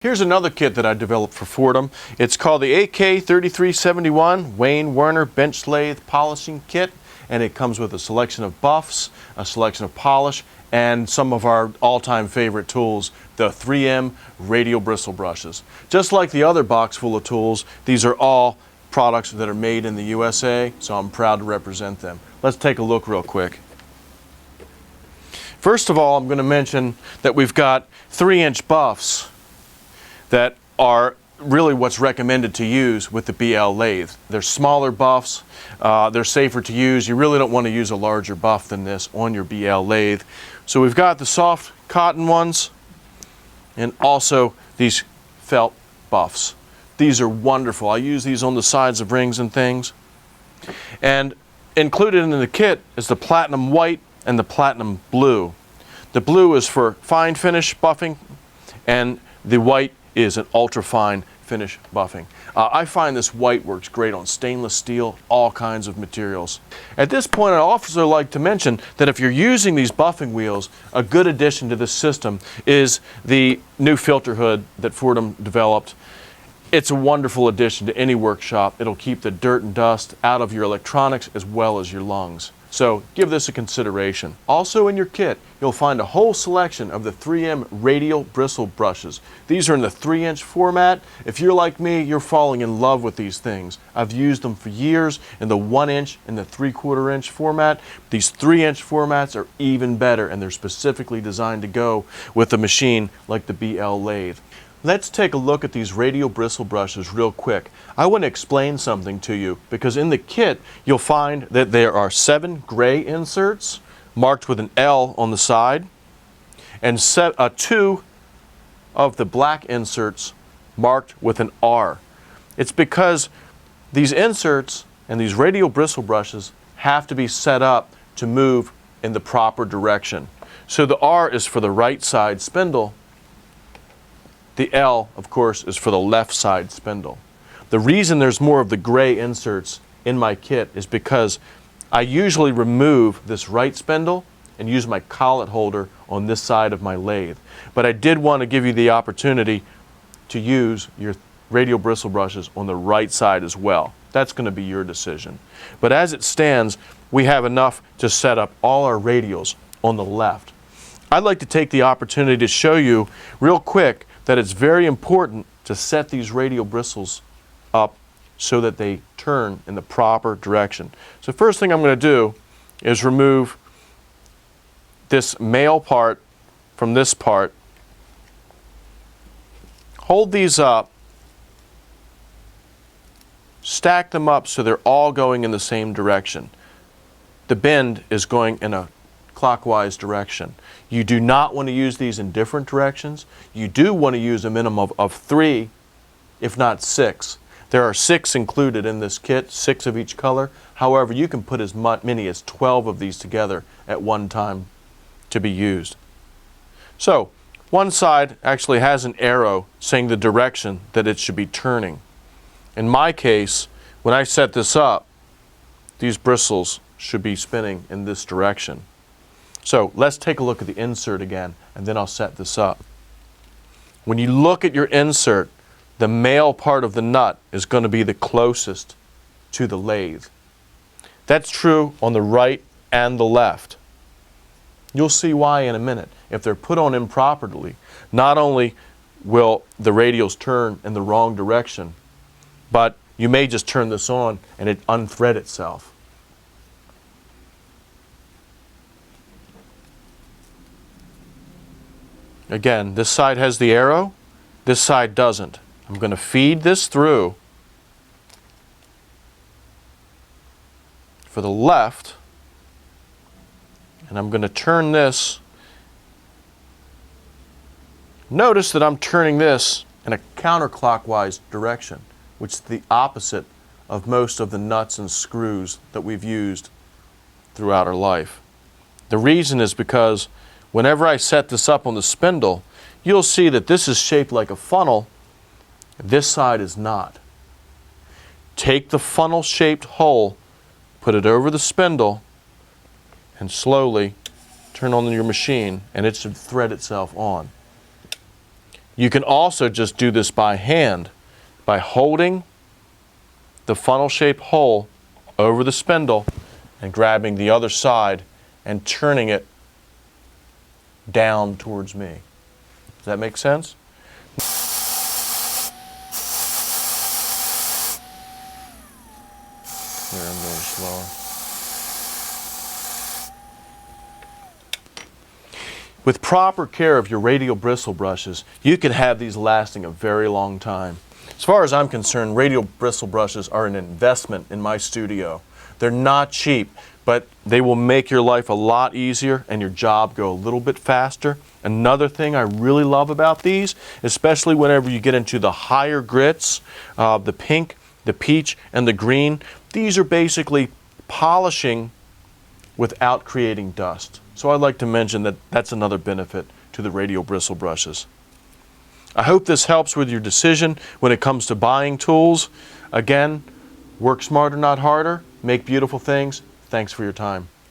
Here's another kit that I developed for Foredom. It's called the AK3371 Werner Bench Lathe Polishing Kit, and it comes with a selection of buffs, a selection of polish, and some of our all-time favorite tools, the 3M Radial Bristle brushes. Just like the other box full of tools, these are all products that are made in the USA, so I'm proud to represent them. Let's take a look real quick. First of all, I'm going to mention that we've got 3-inch buffs that are really what's recommended to use with the BL Lathe. They're smaller buffs, they're safer to use. You really don't want to use a larger buff than this on your BL Lathe. So we've got the soft cotton ones and also these felt buffs. These are wonderful. I use these on the sides of rings and things. And included in the kit is the platinum white and the platinum blue. The blue is for fine finish buffing, and the white is an ultra fine finish buffing. I find this white works great on stainless steel, all kinds of materials. At this point, I'd also like to mention that if you're using these buffing wheels, a good addition to this system is the new filter hood that Foredom developed. It's a wonderful addition to any workshop. It'll keep the dirt and dust out of your electronics as well as your lungs. So give this a consideration. Also in your kit, you'll find a whole selection of the 3M Radial Bristle brushes. These are in the 3-inch format. If you're like me, you're falling in love with these things. I've used them for years in the 1-inch and the 3/4 inch format. These 3-inch formats are even better, and they're specifically designed to go with a machine like the BL Lathe. Let's take a look at these radial bristle brushes real quick. I want to explain something to you because in the kit you'll find that there are 7 gray inserts marked with an L on the side and 2 of the black inserts marked with an R. It's because these inserts and these radial bristle brushes have to be set up to move in the proper direction. So the R is for the right side spindle. The L, of course, is for the left side spindle. The reason there's more of the gray inserts in my kit is because I usually remove this right spindle and use my collet holder on this side of my lathe. But I did want to give you the opportunity to use your radial bristle brushes on the right side as well. That's going to be your decision. But as it stands, we have enough to set up all our radials on the left. I'd like to take the opportunity to show you real quick that it's very important to set these radial bristles up so that they turn in the proper direction. So first thing I'm going to do is remove this male part from this part. Hold these up, stack them up so they're all going in the same direction. The bend is going in a clockwise direction. You do not want to use these in different directions. You do want to use a minimum of 3, if not 6. There are 6 included in this kit, 6 of each color. However, you can put as many as 12 of these together at one time to be used. So, one side actually has an arrow saying the direction that it should be turning. In my case, when I set this up, these bristles should be spinning in this direction. So let's take a look at the insert again, and then I'll set this up. When you look at your insert, the male part of the nut is going to be the closest to the lathe. That's true on the right and the left. You'll see why in a minute. If they're put on improperly, not only will the radials turn in the wrong direction, but you may just turn this on and it unthread itself. Again, this side has the arrow, this side doesn't. I'm going to feed this through for the left, and I'm going to turn this. Notice that I'm turning this in a counterclockwise direction, which is the opposite of most of the nuts and screws that we've used throughout our life. The reason is because whenever I set this up on the spindle, you'll see that this is shaped like a funnel. This side is not. Take the funnel-shaped hole, put it over the spindle, and slowly turn on your machine, and it should thread itself on. You can also just do this by hand by holding the funnel-shaped hole over the spindle and grabbing the other side and turning it down towards me. Does that make sense? Here, I'm going slower. With proper care of your radial bristle brushes, you can have these lasting a very long time. As far as I'm concerned, radial bristle brushes are an investment in my studio. They're not cheap, but they will make your life a lot easier and your job go a little bit faster. Another thing I really love about these, especially whenever you get into the higher grits, the pink, the peach, and the green, these are basically polishing without creating dust. So I'd like to mention that that's another benefit to the radial bristle brushes. I hope this helps with your decision when it comes to buying tools. Again, work smarter, not harder. Make beautiful things. Thanks for your time.